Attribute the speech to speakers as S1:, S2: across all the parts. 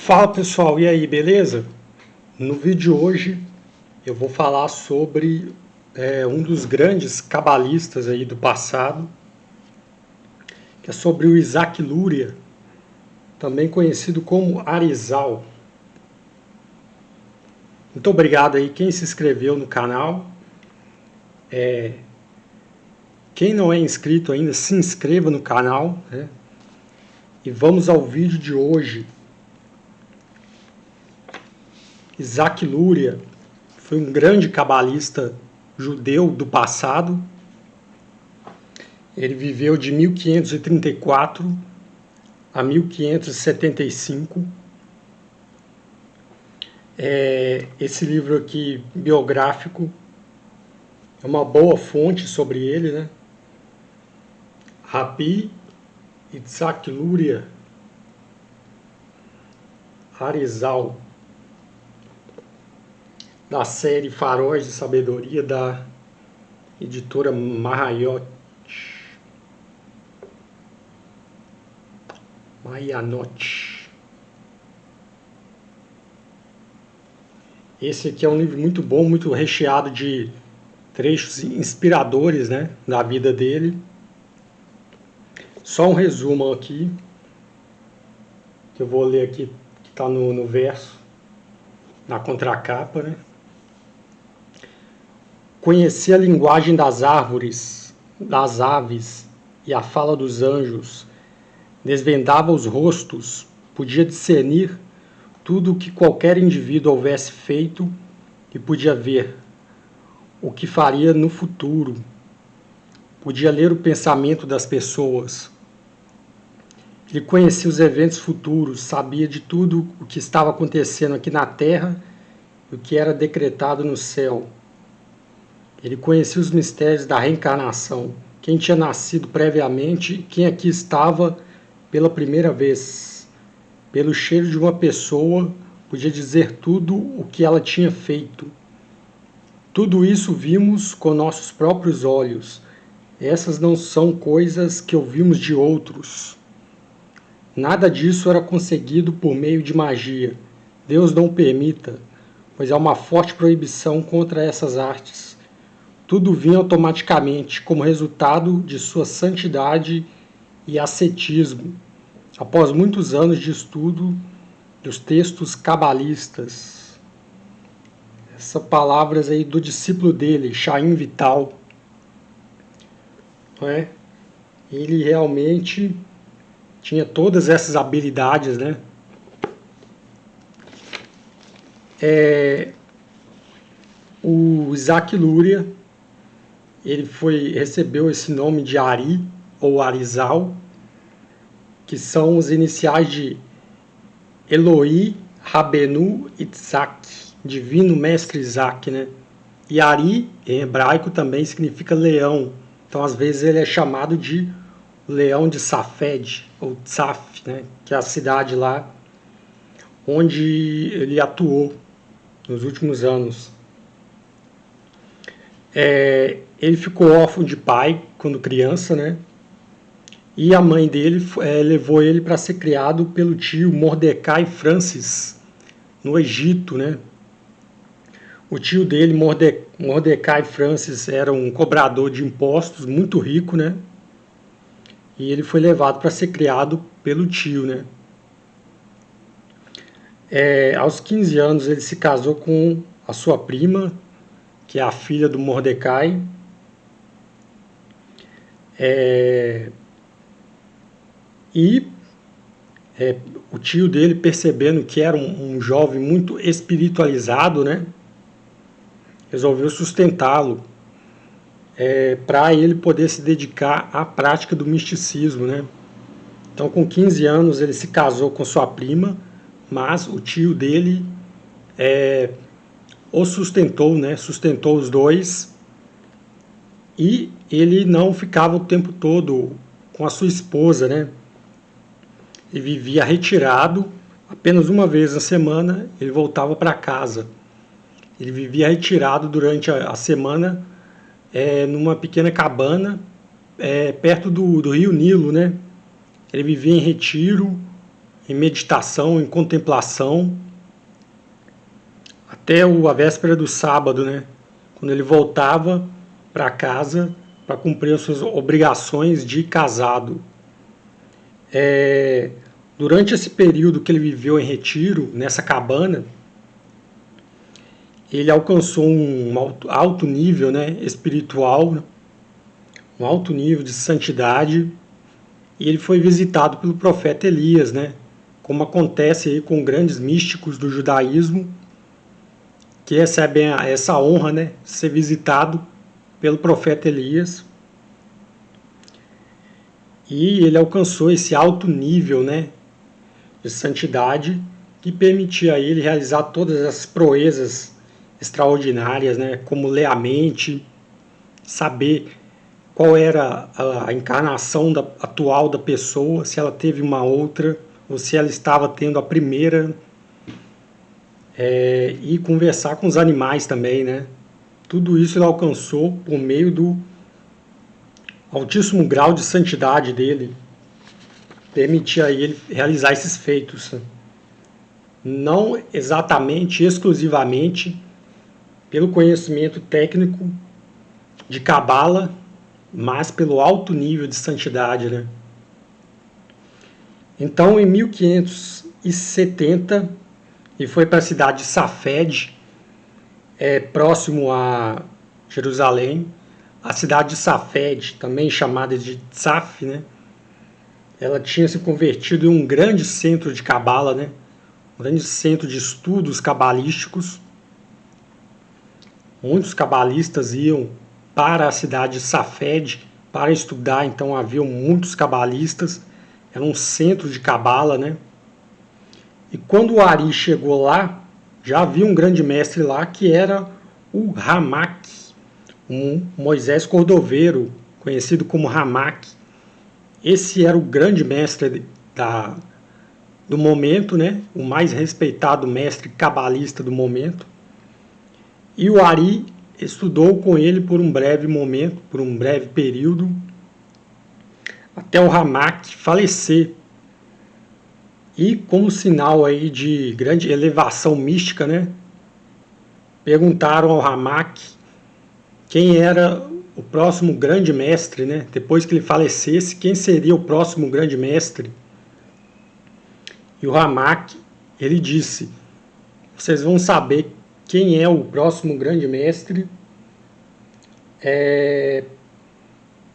S1: Fala pessoal, e aí, beleza? No vídeo de hoje eu vou falar sobre um dos grandes cabalistas aí do passado, que é sobre o Isaac Luria, também conhecido como Arizal. Muito obrigado aí quem se inscreveu no canal. Quem não é inscrito ainda, se inscreva no canal, né? E vamos ao vídeo de hoje. Isaac Luria foi um grande cabalista judeu do passado. Ele viveu de 1534 a 1575. Esse livro aqui, biográfico, é uma boa fonte sobre ele, né? Rabi Isaac Luria Arizal, da série Faróis de Sabedoria, da editora Mahayot. Esse aqui é um livro muito bom, muito recheado de trechos inspiradores, né, da vida dele. Só um resumo aqui, que eu vou ler aqui, que está no verso, na contracapa, né? Conhecia a linguagem das árvores, das aves e a fala dos anjos, desvendava os rostos, podia discernir tudo o que qualquer indivíduo houvesse feito e podia ver o que faria no futuro, podia ler o pensamento das pessoas. Ele conhecia os eventos futuros, sabia de tudo o que estava acontecendo aqui na Terra e o que era decretado no céu. Ele conhecia os mistérios da reencarnação, quem tinha nascido previamente e quem aqui estava pela primeira vez. Pelo cheiro de uma pessoa, podia dizer tudo o que ela tinha feito. Tudo isso vimos com nossos próprios olhos. Essas não são coisas que ouvimos de outros. Nada disso era conseguido por meio de magia. Deus não o permita, pois há uma forte proibição contra essas artes. Tudo vinha automaticamente como resultado de sua santidade e ascetismo, após muitos anos de estudo dos textos cabalistas. Essas palavras aí do discípulo dele, Chaim Vital, não é? Ele realmente tinha todas essas habilidades, né? O Isaac Luria, ele recebeu esse nome de Ari, ou Arizal, que são os iniciais de Eloí Rabenu Isaac, divino mestre Isaac, né? E Ari, em hebraico, também significa leão. Então, às vezes, ele é chamado de Leão de Safed, ou Tzaf, né? Que é a cidade lá onde ele atuou nos últimos anos. Ele ficou órfão de pai quando criança, né? E a mãe dele levou ele para ser criado pelo tio Mordecai Francis, no Egito, né? O tio dele, Mordecai Francis, era um cobrador de impostos muito rico, né? E ele foi levado para ser criado pelo tio, né? Aos 15 anos ele se casou com a sua prima, que é a filha do Mordecai. O tio dele, percebendo que era um jovem muito espiritualizado, né, resolveu sustentá-lo para ele poder se dedicar à prática do misticismo, né? Então, com 15 anos, ele se casou com sua prima, mas o tio dele o sustentou, né? Sustentou os dois, e ele não ficava o tempo todo com a sua esposa, né? Ele vivia retirado, apenas uma vez na semana ele voltava para casa. Ele vivia retirado durante a semana numa pequena cabana perto do rio Nilo, né? Ele vivia em retiro em meditação, em contemplação, até a véspera do sábado, né? Quando ele voltava para casa para cumprir as suas obrigações de casado. Durante esse período que ele viveu em retiro, nessa cabana, ele alcançou um alto nível, né, espiritual, um alto nível de santidade, e ele foi visitado pelo profeta Elias, né, como acontece aí com grandes místicos do judaísmo, que recebem essa honra, né, de ser visitado pelo profeta Elias. E ele alcançou esse alto nível, né, de santidade que permitia a ele realizar todas as proezas extraordinárias, né, como ler a mente, saber qual era a encarnação atual da pessoa, se ela teve uma outra, ou se ela estava tendo a primeira, e conversar com os animais também, né? Tudo isso ele alcançou por meio do altíssimo grau de santidade dele, permitia a ele realizar esses feitos. Não exatamente, exclusivamente, pelo conhecimento técnico de Cabala, mas pelo alto nível de santidade, né? Então, em 1570, ele foi para a cidade de Safed, próximo a Jerusalém. A cidade de Safed, também chamada de Tzaf, né? Ela tinha se convertido em um grande centro de Cabala, né? Um grande centro de estudos cabalísticos. Muitos cabalistas iam para a cidade de Safed para estudar, então haviam muitos cabalistas, era um centro de Cabala, né? E quando o Ari chegou lá, já havia um grande mestre lá que era o Ramak, um Moisés Cordoveiro, conhecido como Ramak. Esse era o grande mestre do momento, né? O mais respeitado mestre cabalista do momento. E o Ari estudou com ele por um breve momento, por um breve período, até o Ramak falecer. E como sinal aí de grande elevação mística, né? Perguntaram ao Ramak quem era o próximo grande mestre, né? Depois que ele falecesse, quem seria o próximo grande mestre? E o Ramak, ele disse: vocês vão saber quem é o próximo grande mestre,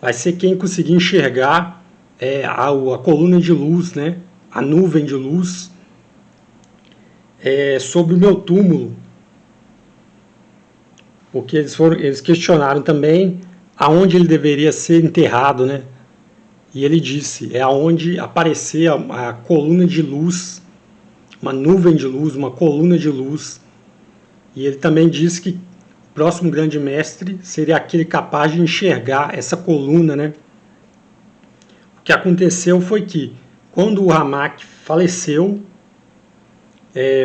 S1: vai ser quem conseguir enxergar a coluna de luz, né? A nuvem de luz sobre o meu túmulo. Porque eles questionaram também aonde ele deveria ser enterrado, né? E ele disse, aonde aparecer a coluna de luz, uma nuvem de luz, uma coluna de luz. E ele também disse que o próximo grande mestre seria aquele capaz de enxergar essa coluna, né? O que aconteceu foi que, quando o Ramak faleceu,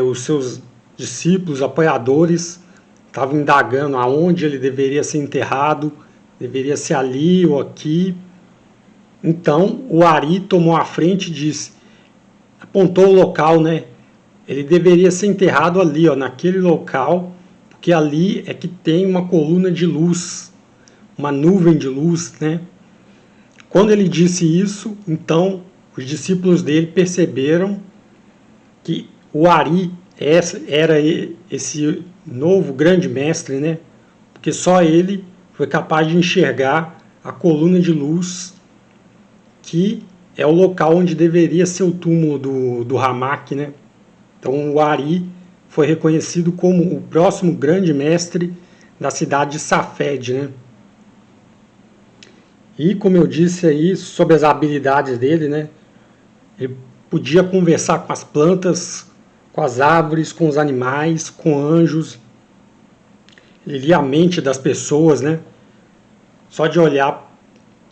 S1: os seus discípulos, apoiadores, estavam indagando aonde ele deveria ser enterrado, deveria ser ali ou aqui. Então, o Ari tomou a frente e disse, apontou o local, né? Ele deveria ser enterrado ali, ó, naquele local, porque ali é que tem uma coluna de luz, uma nuvem de luz, né? Quando ele disse isso, então os discípulos dele perceberam que o Ari era esse novo grande mestre, né? Porque só ele foi capaz de enxergar a coluna de luz, que é o local onde deveria ser o túmulo do Ramak, né? Então o Ari foi reconhecido como o próximo grande mestre da cidade de Safed, né? E como eu disse aí sobre as habilidades dele, né? Ele podia conversar com as plantas, com as árvores, com os animais, com anjos. Ele lia a mente das pessoas, né? Só de olhar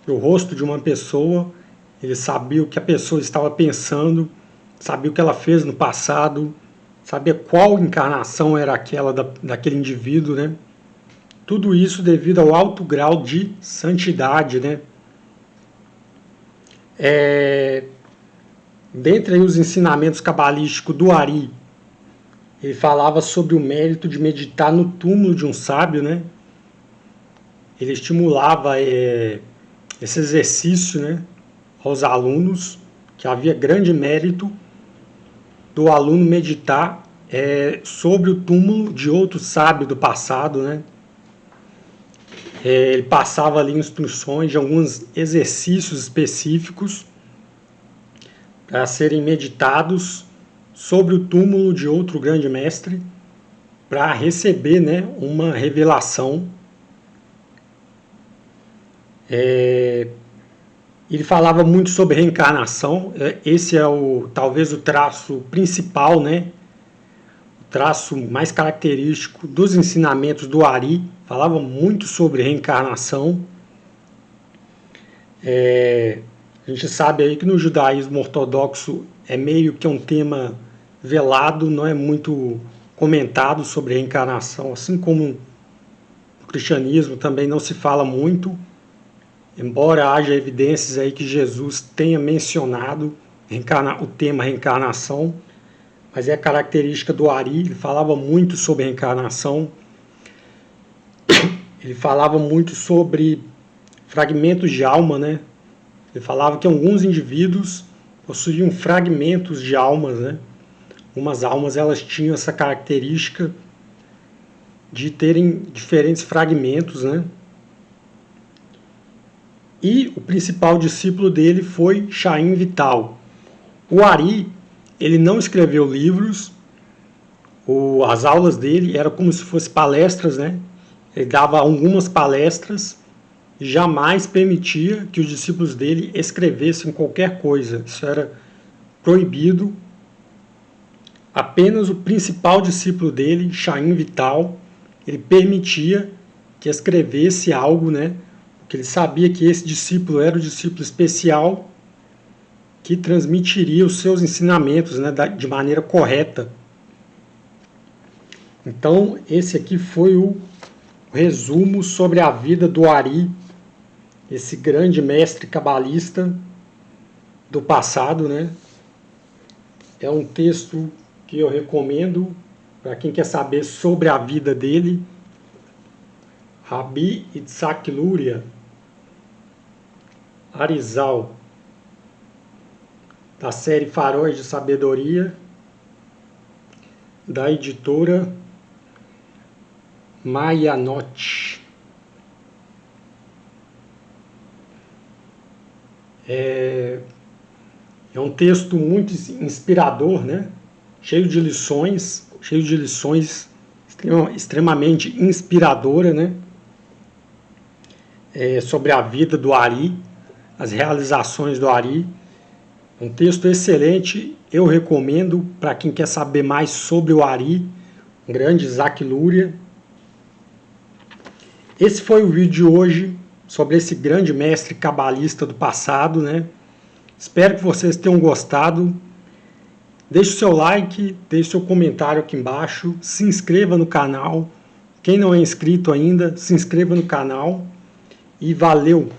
S1: para o rosto de uma pessoa, ele sabia o que a pessoa estava pensando, sabia o que ela fez no passado, sabia qual encarnação era aquela daquele indivíduo, né? Tudo isso devido ao alto grau de santidade, né? Dentre aí os ensinamentos cabalísticos do Ari, ele falava sobre o mérito de meditar no túmulo de um sábio, né? Ele estimulava esse exercício, né, aos alunos, que havia grande mérito do aluno meditar sobre o túmulo de outro sábio do passado, né? Ele passava ali instruções de alguns exercícios específicos para serem meditados sobre o túmulo de outro grande mestre, para receber, né, uma revelação. Ele falava muito sobre reencarnação. Esse é talvez o traço principal, né, o traço mais característico dos ensinamentos do Ari. Falava muito sobre reencarnação. A gente sabe aí que no judaísmo ortodoxo é meio que um tema velado, não é muito comentado sobre reencarnação, assim como no cristianismo também não se fala muito, embora haja evidências aí que Jesus tenha mencionado o tema reencarnação, mas é característica do Ari. Ele falava muito sobre reencarnação, ele falava muito sobre fragmentos de alma, né? Ele falava que alguns indivíduos possuíam fragmentos de almas, né? Umas almas elas tinham essa característica de terem diferentes fragmentos, né? E o principal discípulo dele foi Chaim Vital. O Ari, ele não escreveu livros, as aulas dele eram como se fossem palestras, né? Ele dava algumas palestras, jamais permitia que os discípulos dele escrevessem qualquer coisa. Isso era proibido. Apenas o principal discípulo dele, Chaim Vital, ele permitia que escrevesse algo, né? Porque ele sabia que esse discípulo era o discípulo especial que transmitiria os seus ensinamentos, né, de maneira correta. Então, esse aqui foi o resumo sobre a vida do Ari, esse grande mestre cabalista do passado, né? É um texto que eu recomendo para quem quer saber sobre a vida dele. Rabi Itzhak Luria Arizal, da série Faróis de Sabedoria, da editora Mayanot. É um texto muito inspirador, né? Cheio de lições extremamente inspiradora, né? Sobre a vida do Ari, as realizações do Ari. Um texto excelente, eu recomendo para quem quer saber mais sobre o Ari, um grande Itzhak Luria. Esse foi o vídeo de hoje sobre esse grande mestre cabalista do passado, né? Espero que vocês tenham gostado. Deixe o seu like, deixe o seu comentário aqui embaixo, se inscreva no canal. Quem não é inscrito ainda, se inscreva no canal. E valeu!